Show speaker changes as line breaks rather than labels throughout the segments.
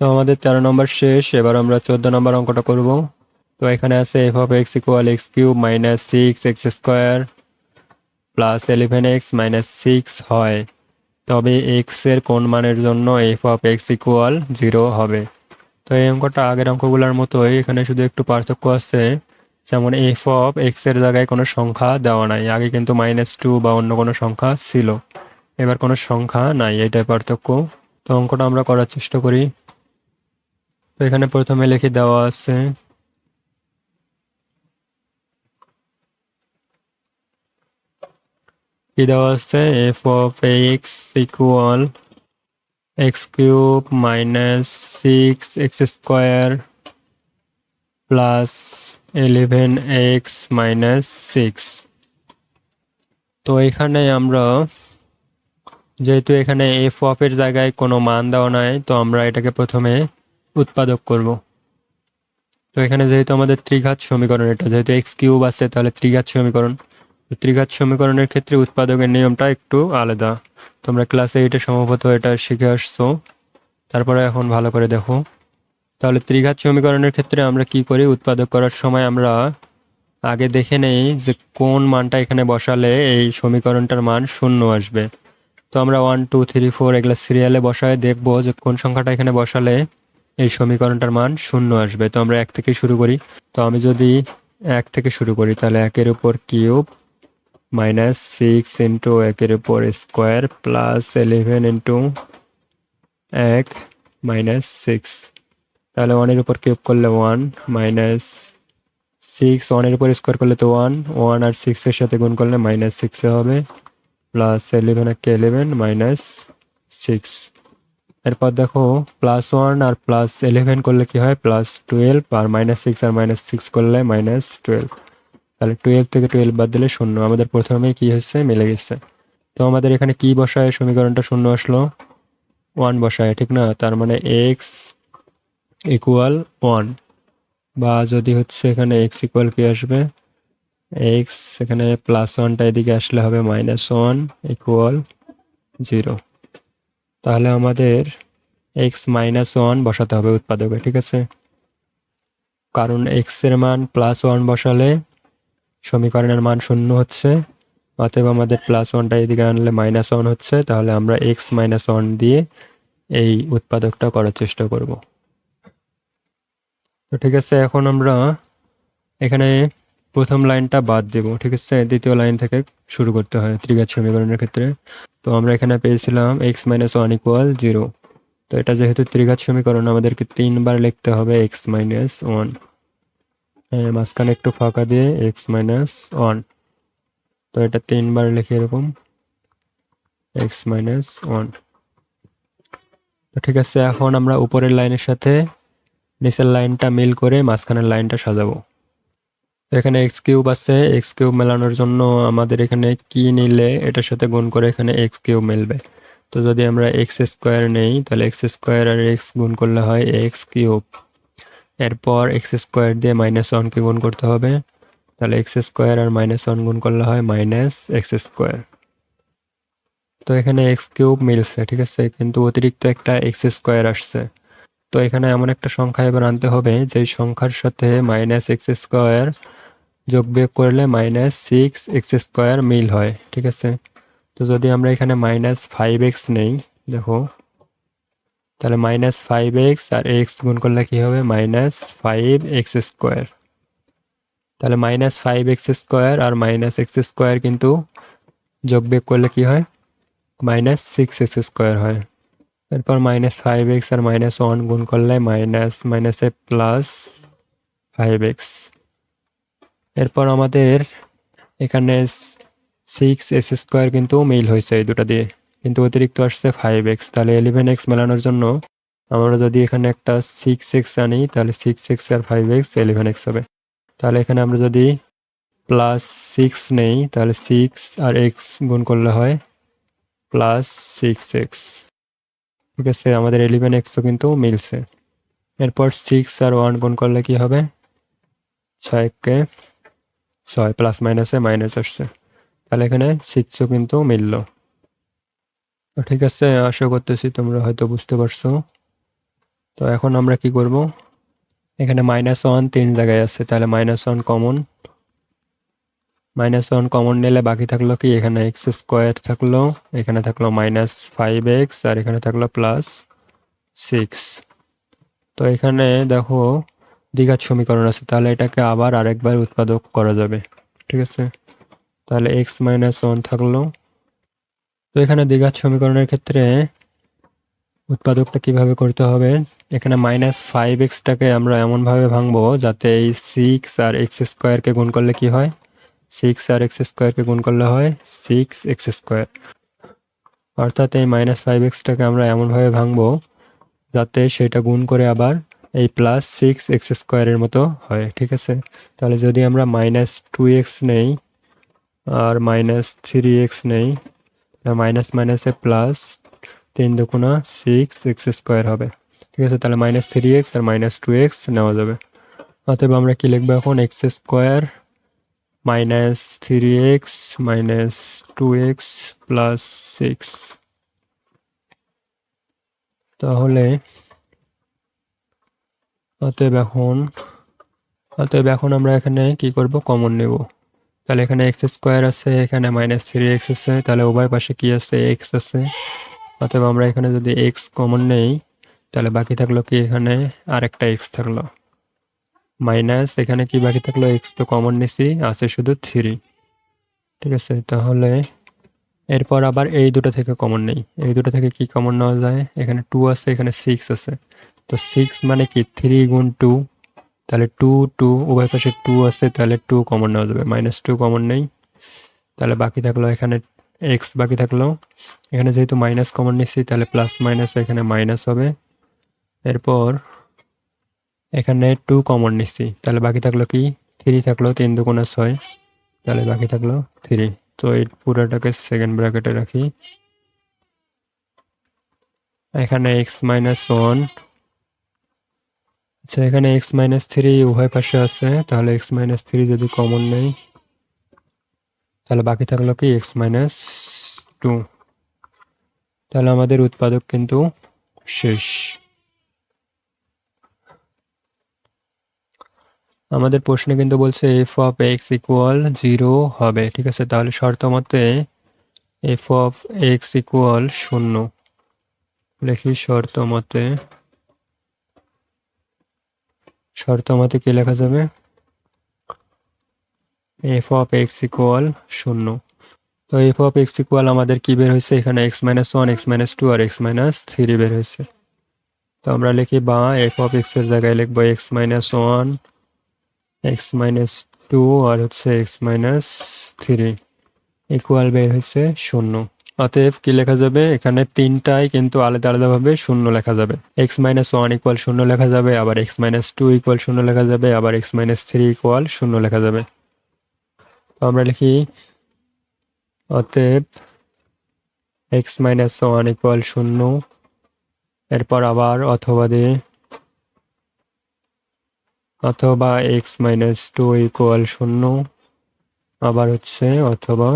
তো আমাদের 13 নম্বর শেষ। এবার আমরা 14 নম্বর অঙ্কটা করব। তো এখানে আছে F of x equal x cube minus six x square plus 11x minus six হয়, তবে এক্স এর কোন মানের জন্য এফ অফ এক্স ইকুয়াল 0 হবে। তো এই অঙ্কটা আগের অঙ্কগুলোর মতোই, এখানে শুধু একটু পার্থক্য আছে। যেমন এফ অফ এক্স এর জায়গায় কোনো সংখ্যা দেওয়া নাই, আগে কিন্তু -2 বা অন্য কোনো সংখ্যা ছিল, এবার কোনো সংখ্যা নাই, এটাই পার্থক্য। তো অঙ্কটা আমরা করার চেষ্টা করি। তো এখানে প্রথমে লিখে দেওয়া আছে কি দেওয়া আছে, F of x equal x cube minus six x square plus 11x minus six. তো এখানে আমরা যেহেতু এখানে এফ অফ এর জায়গায় কোনো মান দেওয়া নাই, তো আমরা এটাকে প্রথমে উৎপাদক করব। তো এখানে যেহেতু আমাদের ত্রিঘাত সমীকরণ, এটা যেহেতু এক্স কিউব আছে তাহলে ত্রিঘাত সমীকরণ। ত্রিঘাত সমীকরণের ক্ষেত্রে উৎপাদকের নিয়মটা একটু আলাদা। তোমরা ক্লাস 8-এ সম্ভবত এটা শিখে আসছো, তারপরে এখন ভালো করে দেখো। তাহলে ত্রিঘাত সমীকরণের ক্ষেত্রে আমরা কি করি, উৎপাদক করার সময় আমরা আগে দেখে নেই যে কোন মানটা এখানে বসালে এই সমীকরণটার মান শূন্য আসবে। তো আমরা 1 2 3 4 এগুলো সিরিয়ালে বসায় দেখবো যে কোন সংখ্যাটা এখানে বসালে এই সমীকরণটার মান শূন্য আসবে। তো আমরা 1 থেকে শুরু করি। তো আমি যদি 1 থেকে শুরু করি তাহলে 1-এর উপর কিউব মাইনাস সিক্স ইন্টু 1-এর উপর square plus 11 into 1 minus six. তাহলে 1-এর উপর কিউব করলে 1 মাইনাস সিক্স, 1-এর উপর স্কোয়ার করলে তো 1, 1 আর 6-এর সাথে গুণ করলে মাইনাস 6 হবে, প্লাস 11 কে 11 মাইনাস সিক্স। এরপর দেখো +1 আর +11 করলে কি হয়, +12, আর -6 আর -6 করলে -12। তাহলে 12 থেকে 12 বাদ দিলে শূন্য। আমাদের প্রথমেই কি হচ্ছে, মিলে গেছে। তো আমাদের এখানে কি বসায় সমীকরণটা শূন্য আসলো, 1 বসায়, ঠিক না? তার মানে x ইকুয়াল 1, বা যদি হচ্ছে এখানে x ইকুয়াল কি আসবে, x এখানে +1টা এদিকে আসলে হবে -1 ইকুয়াল 0। তাহলে আমাদের x-1 বসাতে হবে উৎপাদকে, ঠিক আছে? কারণ x এর মান +1 বসালে সমীকরণের মান শূন্য হচ্ছে, অতএব আমাদের +1টা এদিকে আনলে -1 হচ্ছে। তাহলে আমরা x-1 দিয়ে এই উৎপাদকটা করার চেষ্টা করব। তো ঠিক আছে, এখন আমরা এখানে প্রথম লাইনটা বাদ দেব, ঠিক আছে? দ্বিতীয় লাইন থেকে শুরু করতে হয় ত্রিঘাত সমীকরণের ক্ষেত্রে। তো আমরা এখানে পেয়েছিলাম x-1 ইকুয়াল 0। তো এটা যেহেতু ত্রিঘাত সমীকরণ, আমাদেরকে 3বার লিখতে হবে x-1। মাঝখানে একটু ফাঁকা দিয়ে x-1। তো এটা 3বার লিখে এরকম x-1। তো ঠিক আছে, এখন আমরা উপরের লাইনের সাথে নিচের লাইনটা মিল করে মাঝখানের লাইনটা সাজাবো। তো এখানে এক্স কিউব আছে, এক্স কিউব মেলানোর জন্য আমাদের এখানে কি নিলে এটার সাথে গুণ করে এখানে এক্স কিউব মিলবে। তো যদি আমরা এক্স স্কোয়ার নেই তাহলে এক্স স্কোয়ার আর এক্স গুণ করলে হয় এক্স কিউব। এরপর এক্স স্কোয়ার দিয়ে -1কে গুণ করতে হবে, তাহলে এক্স স্কোয়ার আর -1 গুণ করলে হয় মাইনাস এক্স স্কোয়ার। তো এখানে এক্স কিউব মিলছে, ঠিক আছে, কিন্তু অতিরিক্ত একটা এক্স স্কোয়ার আসছে। তো এখানে এমন একটা সংখ্যা এবার আনতে হবে যে সংখ্যার সাথে -x স্কোয়ার যোগ বিয়োগ করলে -6x স্কোয়ার মিল হয়, ঠিক আছে? তো যদি আমরা এখানে -5x নেই, দেখো, তাহলে -5x আর x গুণ করলে কি হবে, -5x স্কোয়ার। তাহলে -5x স্কোয়ার আর -x স্কোয়ার কিন্তু যোগ বিয়োগ করলে কি হয়, -6x স্কোয়ার হয়। এরপর -5x আর -1 গুণ করলে মাইনাস মাইনাসে প্লাস 5x। এরপর আমাদের এখানে 6x স্কোয়ার কিন্তু মিল হয়েছে এই দুটা দিয়ে, কিন্তু অতিরিক্ত আসছে 5x। তাহলে 11x মেলানোর জন্য আমরা যদি এখানে একটা 6x আনি তাহলে 6x আর 5x 11x হবে। তাহলে এখানে আমরা যদি +6 নেই তাহলে 6 আর x গুণ করলে হয় +6x, ঠিক আছে? আমাদের 11xও কিন্তু মিলছে। এরপর 6 আর 1 গুণ করলে কি হবে, 6কে 6, প্লাস মাইনাসে মাইনাস আসছে, তাহলে এখানে 6ও কিন্তু মিলল। তো ঠিক আছে, আশা করতেছি তোমরা হয়তো বুঝতে পারছো। তো এখন আমরা কি করব, এখানে -1 তিন জায়গায় আছে, তাহলে -1 কমন। -1 কমন নিলে বাকি থাকলো কি, এখানে এক্স স্কোয়ার থাকলো, এখানে থাকলো -5x, আর এখানে থাকলো +6। তো এখানে দেখো দ্বিঘাত সমীকরণ আছে, তাহলে এটাকে আবার আরেকবার উৎপাদক করা যাবে। ঠিক আছে, তাহলে x-1 থাকলো। তো এখানে দ্বিঘাত সমীকরণের ক্ষেত্রে উৎপাদকটা কিভাবে করতে হবে, এখানে -5xটাকে আমরা এমনভাবে ভাঙবো যাতে এই 6 আর এক্স স্কোয়ারকে গুণ করলে কি হয়, 6 আর এক্স স্কোয়ারকে গুণ করলে হয় 6x²। অর্থাৎ এই -5xটাকে আমরা এমনভাবে ভাঙবো যাতে সেটা গুণ করে আবার এই +6x² মতো হয়। ঠিক আছে, তাহলে যদি আমরা -2x নেই আর -3x নেই, মাইনাস মাইনাসে প্লাস, 3 দুগুণা 6x² হবে। ঠিক আছে, তাহলে -3x আর -2x নেওয়া যাবে। অতএব আমরা কি লিখবো এখন, x² -3x -2x +6। তাহলে অতএব এখন আমরা এখানে কি করব, কমন নেব। তাহলে এখানে x² আছে, এখানে -3x আছে, তাহলে উভয় পাশে কি আছে, x আছে। অতএব আমরা এখানে যদি x কমন নেই, তাহলে বাকি থাকলো কি, এখানে আরেকটা x থাকলো, মাইনাস এখানে কি বাকি থাকলো, x তো কমন নিছি, আছে শুধু 3। ঠিক আছে, তাহলে এরপর আবার এই দুটো থেকে কমন নেই, এই দুটো থেকে কি কমন নেওয়া যায়, এখানে 2 আছে, এখানে 6 আছে। তো 6 মানে কি 3 গুণ 2, তাহলে 2 2, উভয় পাশে 2 আছে, তাহলে 2 কমন নেওয়া যাবে, -2 কমন নেই। তাহলে বাকি থাকলো এখানে x বাকি থাকলো, এখানে যেহেতু মাইনাস কমন নিচ্ছি, তাহলে প্লাস মাইনাস এখানে মাইনাস হবে। এরপর এখানে 2 কমন নিচ্ছি, তাহলে বাকি থাকলো কি, 3 থাকলো, 3 দুগুণা 6, তাহলে বাকি থাকলো 3। তো এই পুরোটাকে সেকেন্ড ব্র্যাকেটে রাখি। এখানে x-1, আচ্ছা এখানে x-3 উভয় পাশে আছে, তাহলে x-3 যদি কমন নেই, তাহলে বাকি থাকলো কি x-2। তাহলে আমাদের উৎপাদক কিন্তু শেষ। আমাদের প্রশ্নে কিন্তু বলছে f(x) = 0 হবে। ঠিক আছে, তাহলে শর্ত মতে f(x) = 0 লিখি। শর্ত মতে কি লেখা যাবে, f(x) = 0। তো f(x) আমাদের কি বের হয়েছে, এখানে x-1, x-2 আর x-3 বের হয়েছে। তো আমরা লিখি, বা f(x) এর জায়গায় লিখবো x-1, x-2 আর হচ্ছে x-3 ইকুয়াল বের হয়েছে 0। অতএব কি লেখা যাবে, এখানে তিনটাই কিন্তু আলাদা আলাদাভাবে 0 লেখা যাবে। x-1 = 0 লেখা যাবে, আবার x-2 = 0 লেখা যাবে, আবার x-3 = 0 লেখা যাবে। তো আমরা লিখি, অতএব x-1 = 0, এরপর আবার অথবা দিয়ে, অথবা x-2 = 0, আবার হচ্ছে অথবা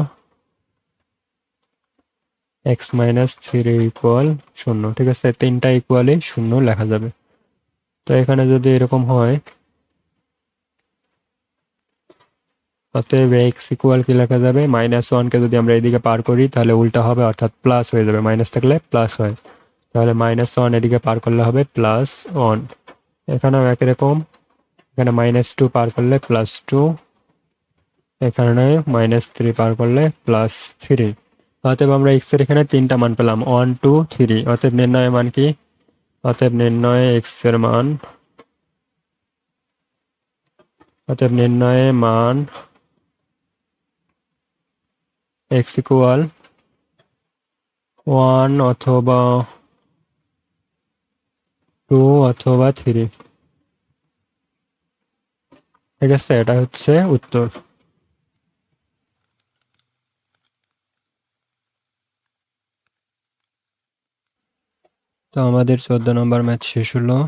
x-3 = 0। ঠিক আছে, তিনটা ইকুয়ালি 0 লেখা যাবে। তো এখানে যদি এরকম হয়, অতএব x = কি লেখা যাবে, -1কে যদি আমরা এদিকে পার করি তাহলে উল্টা হবে, অর্থাৎ প্লাস হয়ে যাবে, মাইনাস থাকলে প্লাস হয়। তাহলে -1 এদিকে পার করলে হবে +1। এখানেও একই রকম, এখানে -2 পার করলে +2, এখানে -3 পার করলে +3। অতএব আমরা x এর এখানে তিনটা মান পেলাম, 1 2 3। অতএব নির্ণয়ের মান কি, অতএব নির্ণয়ে মান x = 1 অথবা 2 অথবা 3। ঠিক আছে, এটা হচ্ছে উত্তর। তো আমাদের 14 নম্বর ম্যাথ শেষ হলো।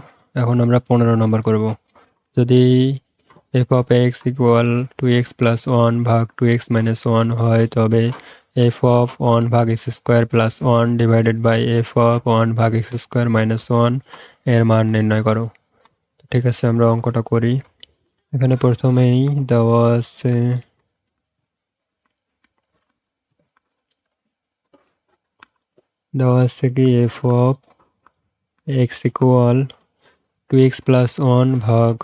এখন আমরা 15 নম্বর করব। যদি f(x) = 2x + 1 ভাগ 2x - 1 হয়, তবে এফ অফ 1 ভাগ x square plus 1 divided by f of 1 ভাগ এক্স স্কোয়ার মাইনাস 1 এর মান নির্ণয় করো। ঠিক আছে, আমরা অঙ্কটা করি। এখানে প্রথমেই দেওয়া আছে কি F of x equal 2x plus 1 ভাগ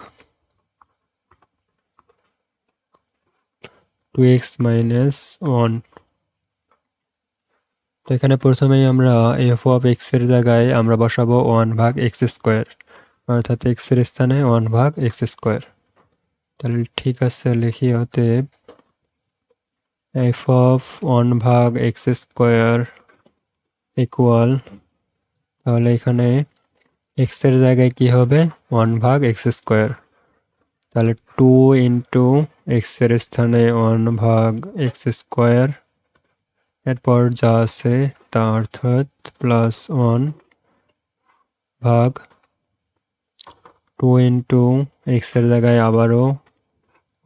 2x মাইনাস 1। তো এখানে প্রথমেই আমরা এফ অফ এক্স এর জায়গায় আমরা বসাবো 1 ভাগ এক্স স্কোয়ার, অর্থাৎ এক্স এর স্থানে 1 ভাগ এক্স স্কোয়ার। তাহলে ঠিক আছে, লিখি অতএব এফ অফ 1 ভাগ এক্স স্কোয়ার ইকুয়াল, তাহলে এখানে এক্স এর জায়গায় কি হবে 1 ভাগ এক্স স্কোয়ার, তাহলে 2 ইন্টু এক্স এর স্থানে 1 ভাগ এক্স স্কোয়ার, এরপর যা আছে তা অর্থাৎ প্লাস 1 ভাগ 2 ইন্টু এক্স এর জায়গায় আবারও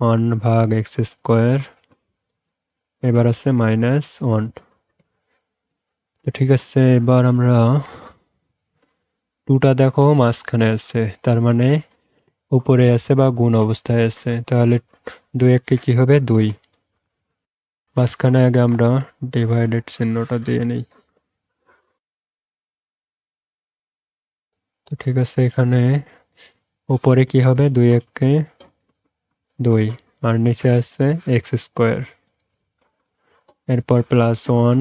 1 ভাগ এক্স স্কোয়ার, এবার আছে মাইনাস 1। তো ঠিক আছে, এবার আমরা 2টা দেখো মাঝখানে আছে, তার মানে উপরে আছে বা গুণ অবস্থায় আছে, তাহলে 2 এককে কি হবে 2। মাঝখানে আগে আমরা ডিভাইডেড চিহ্নটা দিয়ে নিই। তো ঠিক আছে, এখানে উপরে কি হবে 2 এককে 2 আর নিচে আছে এক্স স্কোয়ার, এরপর প্লাস 1,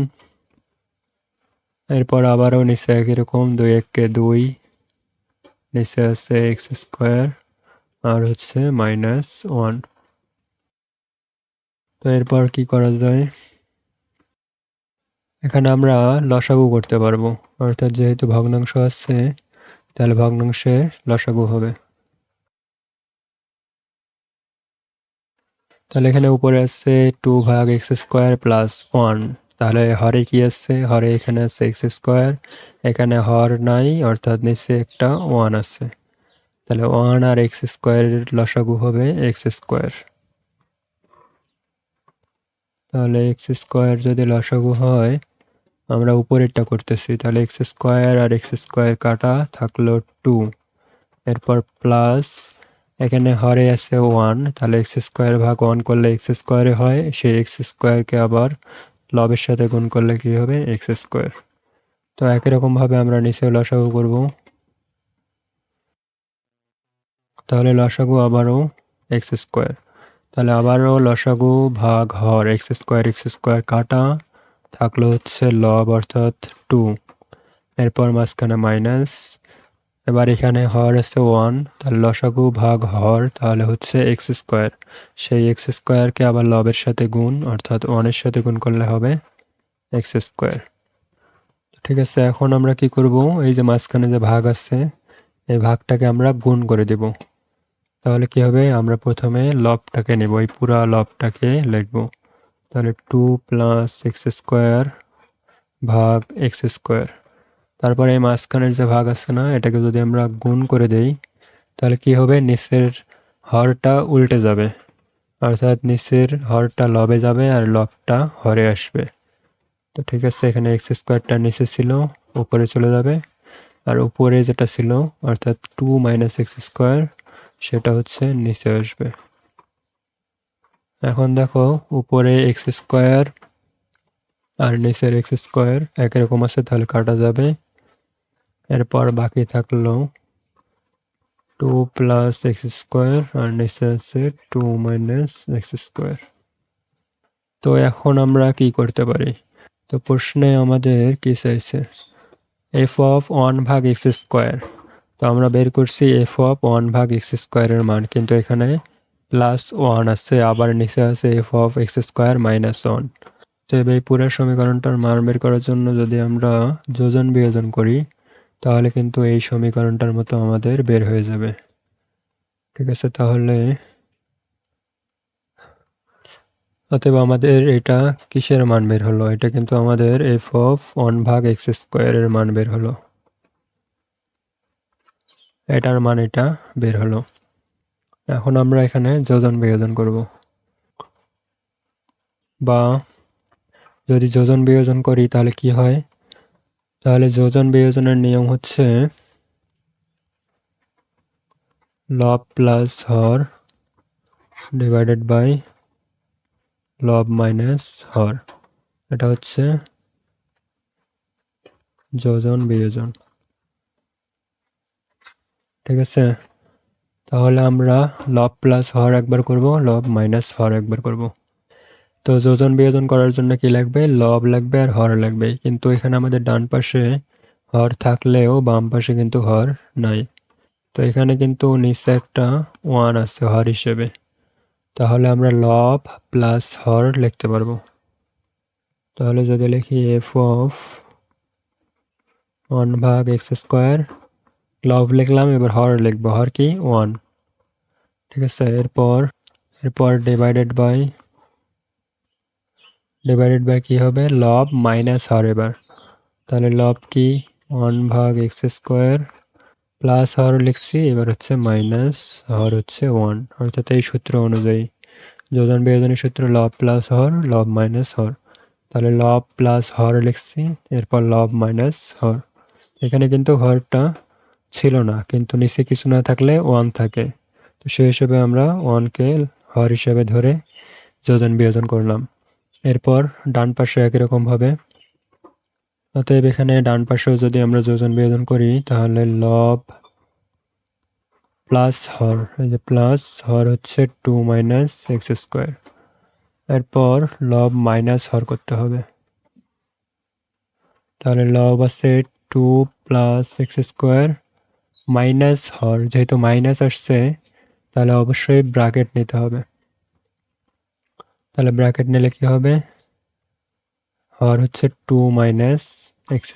এরপর আবারও নিচে একই রকম 2 এককে 2, নিচে আছে এক্স স্কোয়ার আর হচ্ছে মাইনাস 1। তো এরপর কি করা যায়, এখানে আমরা লসাগু করতে পারবো, অর্থাৎ যেহেতু ভগ্নাংশ আছে তাহলে ভগ্নাংশে লসাগু হবে। তাহলে এখানে উপরে আছে 2 ভাগ এক্স স্কোয়ার প্লাস 1, তাহলে হরে কি আছে, হরে এখানে আছে এক্স স্কোয়ার, এখানে হর নাই অর্থাৎ নিচে একটা 1 আছে, তাহলে 1 আর এক্স স্কোয়ারের লসাগু হবে এক্স স্কোয়ার। তাহলে এক্স স্কোয়ার যদি লসাগু হয়, আমরা উপরেরটা করতেছি, তাহলে এক্স স্কোয়ার আর এক্স স্কোয়ার কাটা থাকলো 2, এরপর প্লাস এখানে হরে আছে 1, তাহলে এক্স স্কোয়ার ভাগ 1 করলে এক্স স্কোয়ারে হয়, সেই এক্স স্কোয়ারকে আবার লবের সাথে গুণ করলে কি হবে এক্স স্কোয়ার। তো একই রকম ভাবে আমরা নিচে লসাগু করব, তাহলে লসাগু আবারও এক্স স্কোয়ার, তাহলে আবারও লসাগু ভাগ হর এক্স স্কোয়ার কাটা থাকলো হচ্ছে লব অর্থাৎ 2, এরপর মাঝখানে মাইনাস, এবার এখানে হর আছে 1, তাহলে লসাগু ভাগ হর তাহলে হচ্ছে এক্স স্কোয়ার, সেই এক্স স্কোয়ারকে আবার লবের সাথে গুণ অর্থাৎ 1 এর সাথে গুণ করলে হবে এক্স স্কোয়ার। ঠিক আছে, এখন আমরা কি করব, এই যে মাঝখানে যে ভাগ আছে এই ভাগটাকে আমরা গুণ করে দেব। তাহলে কি হবে, আমরা প্রথমে লবটাকে নেব, এই পুরা লবটাকে লিখব, তাহলে 2 প্লাস এক্স স্কোয়ার ভাগ এক্স স্কোয়ার, তারপরে এই মাঝখানের যে ভাগ আছে না এটাকে যদি আমরা গুণ করে দেই তাহলে কি হবে, নিচের হরটা উল্টে যাবে, অর্থাৎ নিচের হরটা লবে যাবে আর লবটা হরে আসবে। তো ঠিক আছে, এখানে এক্স স্কোয়ারটা নিচে ছিল উপরে চলে যাবে, আর উপরে যেটা ছিল অর্থাৎ 2 মাইনাস এক্স স্কোয়ার সেটা হচ্ছে নিচে আসবে। এখন দেখো উপরে এক্স স্কোয়ার আর নিচের এক্স স্কোয়ার একই রকম আছে, তাহলে কাটা যাবে, এরপর বাকি থাকলো 2 প্লাস এক্স স্কোয়ার আর নিচে আছে 2 মাইনাস এক্স স্কোয়ার। তো এখন আমরা কি করতে পারি, তো প্রশ্নে আমাদের কি চাইছে এফ অফ 1 ভাগ এক্স স্কোয়ার, তো আমরা বের করছি এফ অফ 1 ভাগ এক্স স্কোয়ারের মান, কিন্তু এখানে প্লাস 1 আছে, আবার নিচে আছে F of x square minus 1। তো এই পুরো সমীকরণটার মান বের করার জন্য যদি আমরা যোজন বিয়োজন করি তাহলে কিন্তু এই সমীকরণটার মতো আমাদের বের হয়ে যাবে। ঠিক আছে, তাহলে অতএব আমাদের এটা কিসের মান বের হলো, এটা কিন্তু আমাদের এফ অফ 1 ভাগ এক্স স্কোয়ারের মান বের হলো, এটার মান এটা বের হলো। এখন আমরা এখানে যোজন বিয়োজন করব, বা যদি যোজন বিয়োজন করি তাহলে কি হয়? তাহলে যোজন বিয়োজনের নিয়ম হচ্ছে লব প্লাস হর ডিভাইডেড বাই লব মাইনাস হর। এটা হচ্ছে যোজন বিয়োজন। ঠিক আছে, তাহলে আমরা লব প্লাস হর একবার করব, লব মাইনাস হর একবার করব। তো যোজন বিয়োজন করার জন্য কি লাগবে? লব লাগবে আর হর লাগবে। কিন্তু এখানে আমাদের ডান পাশে হর থাকলেও বাম পাশে কিন্তু হর নাই। তো এখানে কিন্তু নিচে একটা 1 আছে হর হিসেবে। তাহলে আমরা লব প্লাস হর লিখতে পারবো। তাহলে যদি লিখি এফ অফ 1/x², লব লিখলাম, এবার হর লিখবো। হর কি? 1। ঠিক আছে, এরপর ডিভাইডেড বাই কি হবে? লব মাইনাস হর। এবার তাহলে লব কি? 1/x² প্লাস হর লিখছি, এবার হচ্ছে মাইনাস হর হচ্ছে 1। অর্থাৎ এই সূত্র অনুযায়ী, যোজন বিয়োজনের সূত্র লব প্লাস হর, লব মাইনাস হর। তাহলে লব প্লাস হর লিখছি, এরপর লব মাইনাস হর। এখানে কিন্তু হরটা ছিল না, কিন্তু নিচে কিছু না থাকলে 1 থাকে। তো সেই হিসেবে আমরা 1কে হর হিসেবে ধরে যোজন বিয়োজন করলাম। এরপর ডান পাশে একই রকম ভাবে, অতএব এখানে ডান পাশেও যদি আমরা যোজন বিয়োজন করি তাহলে লব প্লাস হর, এই যে প্লাস হর হচ্ছে 2 - x²। এরপর লব মাইনাস হর করতে হবে। তাহলে লব আছে 2 + x² মাইনাস হর, যেহেতু মাইনাস আসছে তাহলে অবশ্যই ব্র্যাকেট নিতে হবে। তাহলে ব্র্যাকেট নিলে কি হবে? হর হচ্ছে 2 - x²।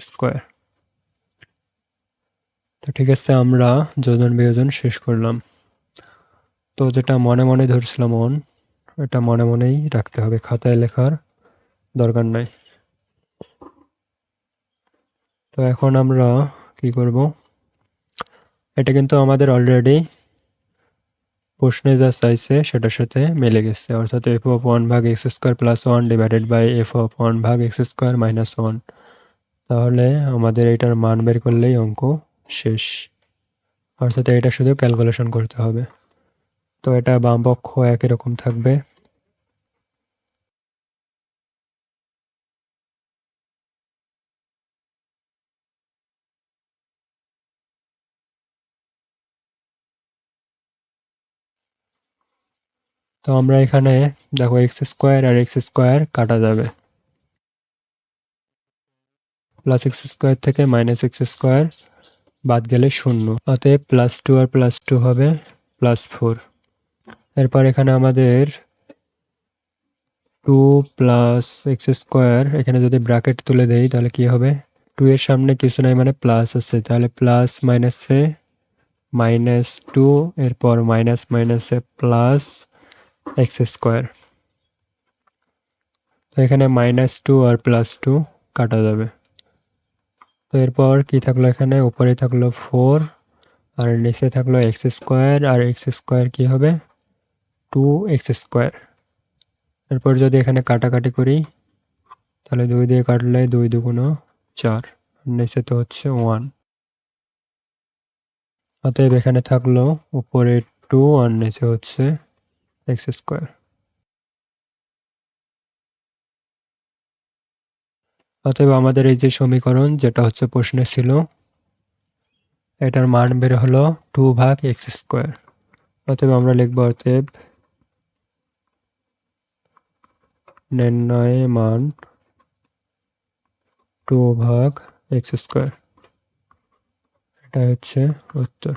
তো ঠিক আছে, আমরা যোজন বিয়োজন শেষ করলাম। তো যেটা মনে মনে ধরছিলাম এটা মনে মনেই রাখতে হবে, খাতায় লেখার দরকার নাই। তো এখন আমরা কি করব? এটা কিন্তু আমাদের অলরেডি প্রশ্নে যা চাইছে সেটার সাথে মিলে গেছে, অর্থাৎ f of 1/x² + 1 divided by f of 1/x² - 1। তাহলে আমাদের এটার মান বের করলেই অঙ্ক শেষ। অর্থাৎ এটা শুধু ক্যালকুলেশন করতে হবে। তো এটা বাম পক্ষ একই রকম থাকবে। তো আমরা এখানে দেখো x² আর x² কাটা যাবে, +x² থেকে -x² বাদ গেলে 0, অতএব +2 আর +2 হবে +4। এরপর এখানে আমাদের 2 + x², এখানে যদি ব্র্যাকেট তুলে দেই তাহলে কি হবে? 2 এর সামনে কিছু নাই মানে প্লাস আছে, তাহলে প্লাস মাইনাসে -2, এরপর মাইনাস মাইনাসে প্লাস x²। তো এখানে -2 আর +2 কাটা যাবে। তো এরপর কি থাকলো? এখানে উপরে থাকলো 4 আর নিচে থাকলো x², আর x² কি হবে? 2x²। এরপর যদি এখানে কাটাকাটি করি তাহলে 2 দিয়ে কাটলে 2 × 2 = 4, নিচে তো হচ্ছে 1। অতএব এখানে থাকলো উপরে 2 আর নিচে হচ্ছে x²। অতএব আমাদের এই যে সমীকরণ যেটা হচ্ছে প্রশ্নে ছিল, এটার মান বের হলো 2/x²। অতএব আমরা লিখবো, অতএব নির্ণয় মান 2/x²। এটা হচ্ছে উত্তর।